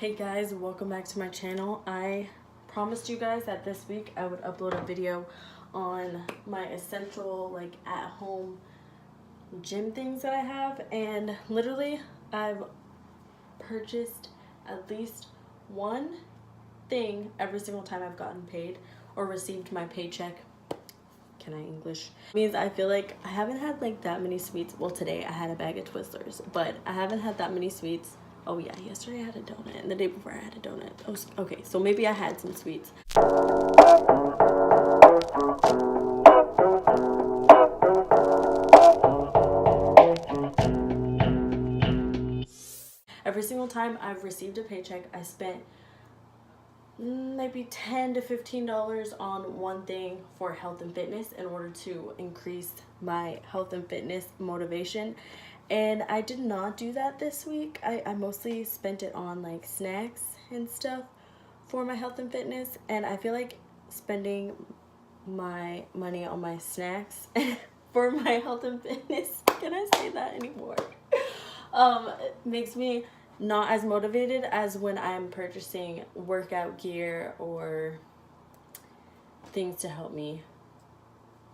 Hey guys, welcome back to my channel. I promised you guys that this week I would upload a video on my essential like at home gym things that I have, and literally I've purchased at least one thing every single time I've gotten paid or received my paycheck. Can I English? Means I feel like I haven't had like that many sweets. Well, today I had a bag of Twizzlers, but I haven't had that many sweets. Oh yeah, yesterday I had a donut, and the day before I had a donut. Oh, okay, so maybe I had some sweets. Every single time I've received a paycheck, I spent maybe $10 to $15 on one thing for health and fitness in order to increase my health and fitness motivation. And I did not do that this week. I mostly spent it on like snacks and stuff for my health and fitness, and I feel like spending my money on my snacks for my health and fitness, can I say that anymore? It makes me not as motivated as when I'm purchasing workout gear or things to help me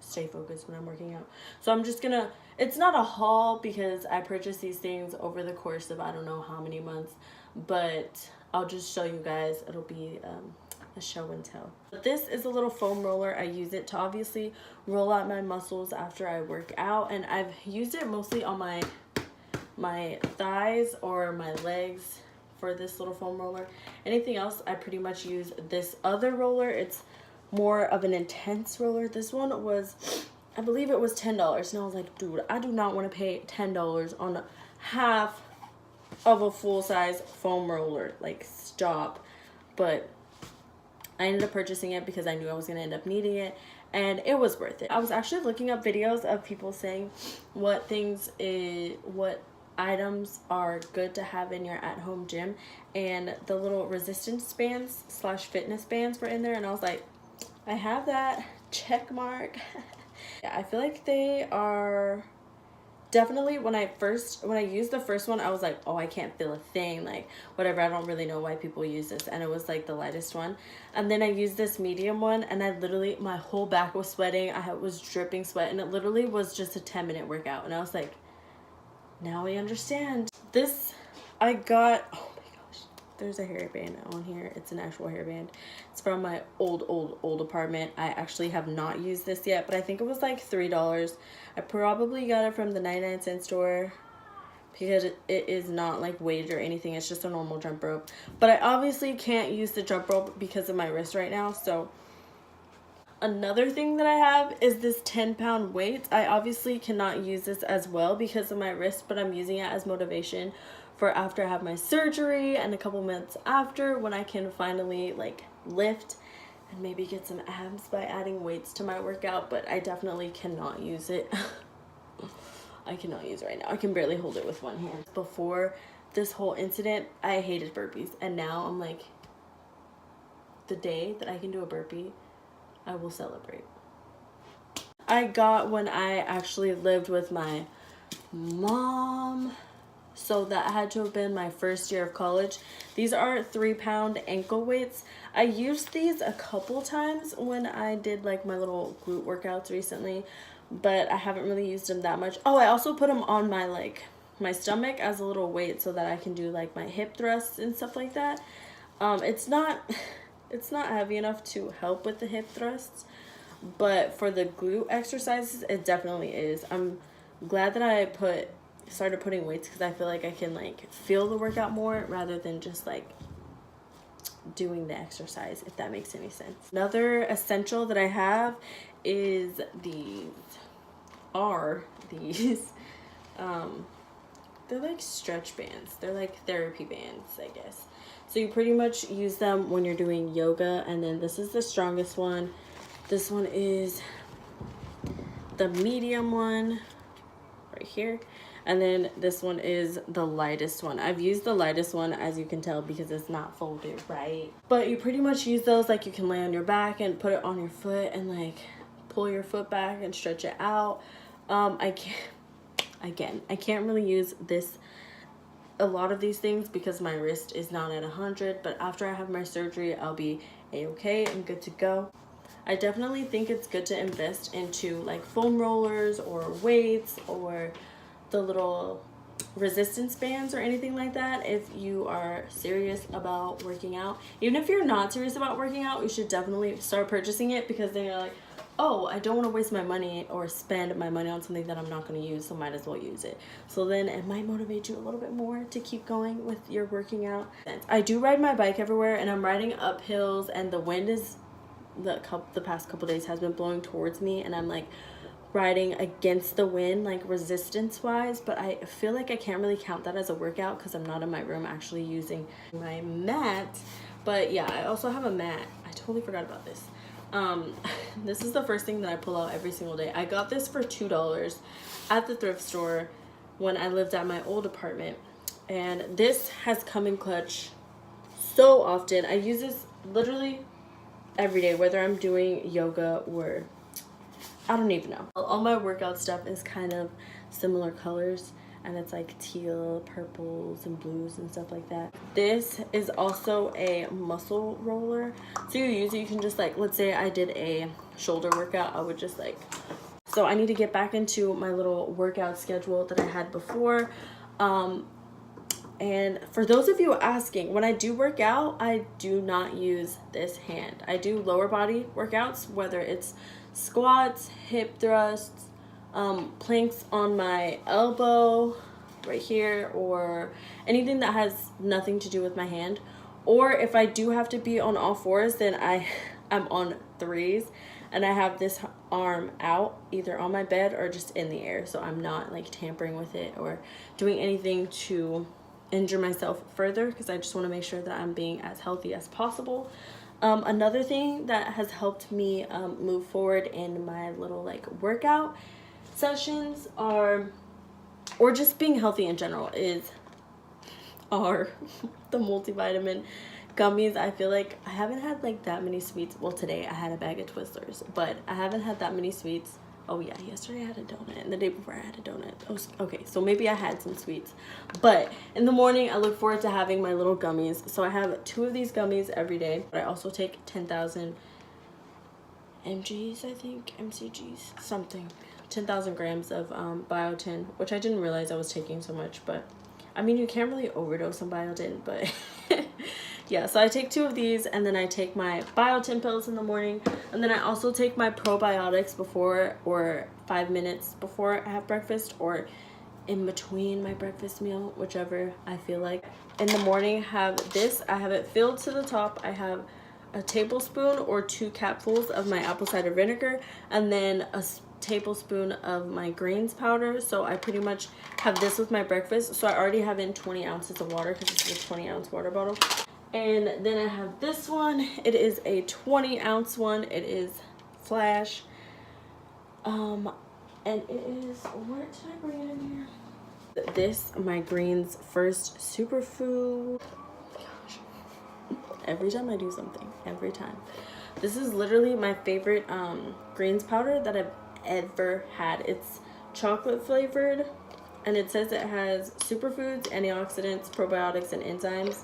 stay focused when I'm working out. So I'm just gonna, it's not a haul because I purchased these things over the course of I don't know how many months, but I'll just show you guys. It'll be a show and tell. This is a little foam roller. I use it to obviously roll out my muscles after I work out, and I've used it mostly on my thighs or my legs for this little foam roller. Anything else, I pretty much use this other roller. It's more of an intense roller. This one was, I believe it was $10, and I was like, dude, I do not want to pay $10 on half of a full-size foam roller. Like, stop. But I ended up purchasing it because I knew I was going to end up needing it, and it was worth it. I was actually looking up videos of people saying what items are good to have in your at-home gym, and the little resistance bands / fitness bands were in there, and I was like, I have that, check mark. Yeah, I feel like they are definitely, when I used the first one, I was like, oh, I can't feel a thing, like whatever, I don't really know why people use this, and it was like the lightest one. And then I used this medium one, and I literally, my whole back was sweating, I was dripping sweat, and it literally was just a 10-minute workout, and I was like, now I understand. This I got, oh my gosh, there's a hairband on here. It's an actual hairband. It's from my old apartment. I actually have not used this yet, but I think it was like $3. I probably got it from the 99-cent store because it is not like weighted or anything. It's just a normal jump rope. But I obviously can't use the jump rope because of my wrist right now, so another thing that I have is this 10-pound weight. I obviously cannot use this as well because of my wrist, but I'm using it as motivation for after I have my surgery and a couple months after, when I can finally like lift and maybe get some abs by adding weights to my workout. But I definitely cannot use it. I cannot use it right now. I can barely hold it with one hand. Before this whole incident, I hated burpees, and now I'm like, the day that I can do a burpee, I will celebrate. I got when I actually lived with my mom, so that had to have been my first year of college. These are 3-pound ankle weights. I used these a couple times when I did like my little glute workouts recently, but I haven't really used them that much. Oh, I also put them on my stomach as a little weight so that I can do like my hip thrusts and stuff like that. It's not heavy enough to help with the hip thrusts, but for the glute exercises, it definitely is. I'm glad that I started putting weights because I feel like I can like feel the workout more rather than just like doing the exercise, if that makes any sense. Another essential that I have is these they're like stretch bands. They're like therapy bands, I guess. So you pretty much use them when you're doing yoga, and then this is the strongest one. This one is the medium one right here, and then this one is the lightest one. I've used the lightest one, as you can tell, because it's not folded right. But you pretty much use those, like you can lay on your back and put it on your foot and like pull your foot back and stretch it out. I can't really use this a lot of these things because my wrist is not at 100, but after I have my surgery, I'll be a-okay and good to go. I definitely think it's good to invest into like foam rollers or weights or the little resistance bands or anything like that if you are serious about working out. Even if you're not serious about working out, you should definitely start purchasing it, because then you're like, oh, I don't want to waste my money or spend my money on something that I'm not going to use, so might as well use it. So then it might motivate you a little bit more to keep going with your working out. I do ride my bike everywhere, and I'm riding up hills, and the wind is the past couple days has been blowing towards me, and I'm like riding against the wind, like resistance wise, but I feel like I can't really count that as a workout because I'm not in my room actually using my mat. But yeah, I also have a mat. I totally forgot about this. This is the first thing that I pull out every single day. I got this for $2 at the thrift store when I lived at my old apartment, and this has come in clutch so often. I use this literally every day, whether I'm doing yoga or I don't even know. All my workout stuff is kind of similar colors, and it's like teal, purples, and blues and stuff like that. This is also a muscle roller. So you use it, you can just like, let's say I did a shoulder workout, I would just like, so I need to get back into my little workout schedule that I had before. And for those of you asking, when I do work out, I do not use this hand. I do lower body workouts, whether it's squats, hip thrusts, planks on my elbow right here, or anything that has nothing to do with my hand. Or if I do have to be on all fours, then I'm on threes, and I have this arm out either on my bed or just in the air, so I'm not like tampering with it or doing anything to injure myself further, because I just want to make sure that I'm being as healthy as possible. Another thing that has helped me move forward in my little like workout sessions or just being healthy in general are the multivitamin gummies. I feel like I haven't had like that many sweets. Well, today I had a bag of Twizzlers, but I haven't had that many sweets. Oh yeah, yesterday I had a donut, and the day before I had a donut. Okay, so maybe I had some sweets. But in the morning, I look forward to having my little gummies. So I have 2 of these gummies every day. But I also take 10,000 mgs, I think, mcgs, something. 10,000 grams of biotin, which I didn't realize I was taking so much. But I mean, you can't really overdose on biotin, but yeah, so I take 2 of these, and then I take my biotin pills in the morning, and then I also take my probiotics before or 5 minutes before I have breakfast or in between my breakfast meal, whichever I feel like. In the morning, have this. I have it filled to the top. I have a tablespoon or 2 capfuls of my apple cider vinegar, and then a tablespoon of my greens powder. So I pretty much have this with my breakfast. So I already have in 20 ounces of water, because this is a 20-ounce water bottle. And then I have this one. It is a 20-ounce one. It is Flash. And it is, where did I bring it in here? This, my Greens First Superfood. Gosh. Every time I do something, every time. This is literally my favorite greens powder that I've ever had. It's chocolate flavored, and it says it has superfoods, antioxidants, probiotics, and enzymes,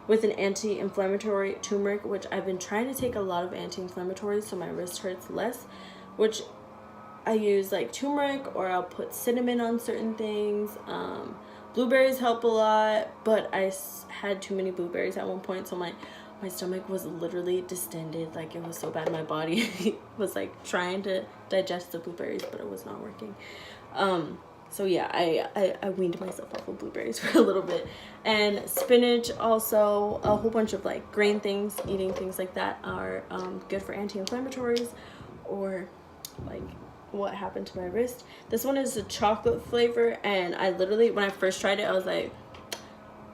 with an anti-inflammatory turmeric, which I've been trying to take a lot of anti-inflammatories so my wrist hurts less, which I use like turmeric, or I'll put cinnamon on certain things. Blueberries help a lot, but I had too many blueberries at one point, so my stomach was literally distended. Like, it was so bad. My body was like trying to digest the blueberries, but it was not working. So yeah, I weaned myself off of blueberries for a little bit. And spinach, also a whole bunch of like grain things, eating things like that are good for anti-inflammatories, or like what happened to my wrist. This one is a chocolate flavor, and I literally, when I first tried it, I was like,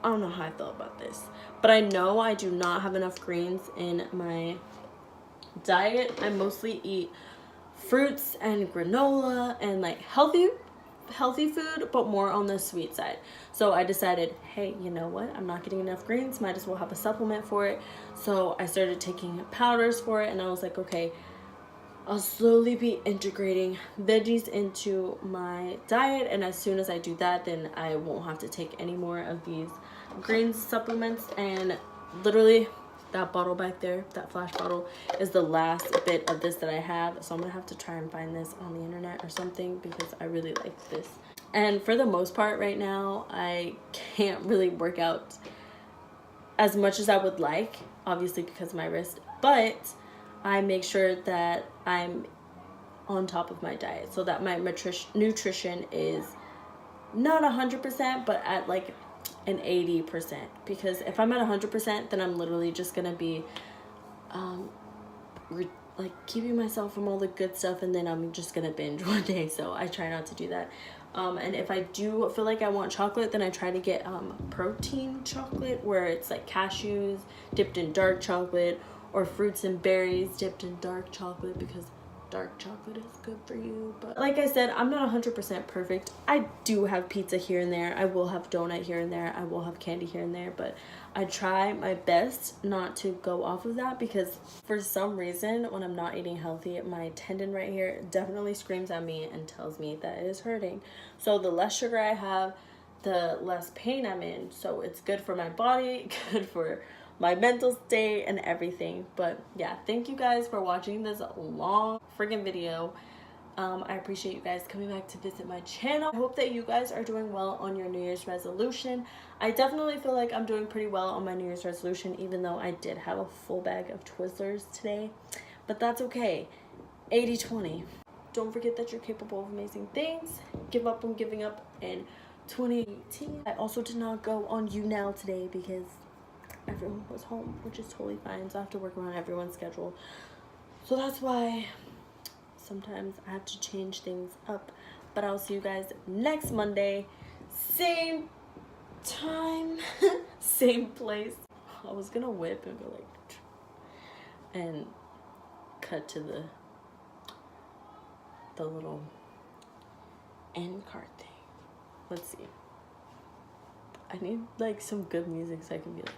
I don't know how I felt about this, but I know I do not have enough greens in my diet. I mostly eat fruits and granola and like healthy food, but more on the sweet side. So I decided, hey, you know what, I'm not getting enough greens, might as well have a supplement for it. So I started taking powders for it, and I was like, okay, I'll slowly be integrating veggies into my diet, and as soon as I do that, then I won't have to take any more of these green supplements. And literally that bottle back there, that flash bottle, is the last bit of this that I have, so I'm gonna have to try and find this on the internet or something because I really like this. And for the most part right now, I can't really work out as much as I would like, obviously because of my wrist, but I make sure that I'm on top of my diet so that my nutrition is not 100%, but at like an 80%. Because if I'm at 100%, then I'm literally just gonna be like keeping myself from all the good stuff, and then I'm just gonna binge one day. So I try not to do that. And if I do feel like I want chocolate, then I try to get protein chocolate, where it's like cashews dipped in dark chocolate, or fruits and berries dipped in dark chocolate, because dark chocolate is good for you. But like I said, I'm not 100% perfect. I do have pizza here and there. I will have donut here and there. I will have candy here and there, but I try my best not to go off of that, because for some reason when I'm not eating healthy, my tendon right here definitely screams at me and tells me that it is hurting. So the less sugar I have, the less pain I'm in. So it's good for my body, good for my mental state and everything. But yeah, thank you guys for watching this long freaking video. I appreciate you guys coming back to visit my channel. I hope that you guys are doing well on your New Year's resolution. I definitely feel like I'm doing pretty well on my New Year's resolution, even though I did have a full bag of Twizzlers today, but that's okay. 80-20. Don't forget that you're capable of amazing things. Give up on giving up in 2018. I also did not go on YouNow today because everyone was home, which is totally fine. So I have to work around everyone's schedule. So that's why sometimes I have to change things up. But I'll see you guys next Monday. Same time, same place. I was gonna whip and go like, and cut to the little end card thing. Let's see. I need like some good music so I can be like,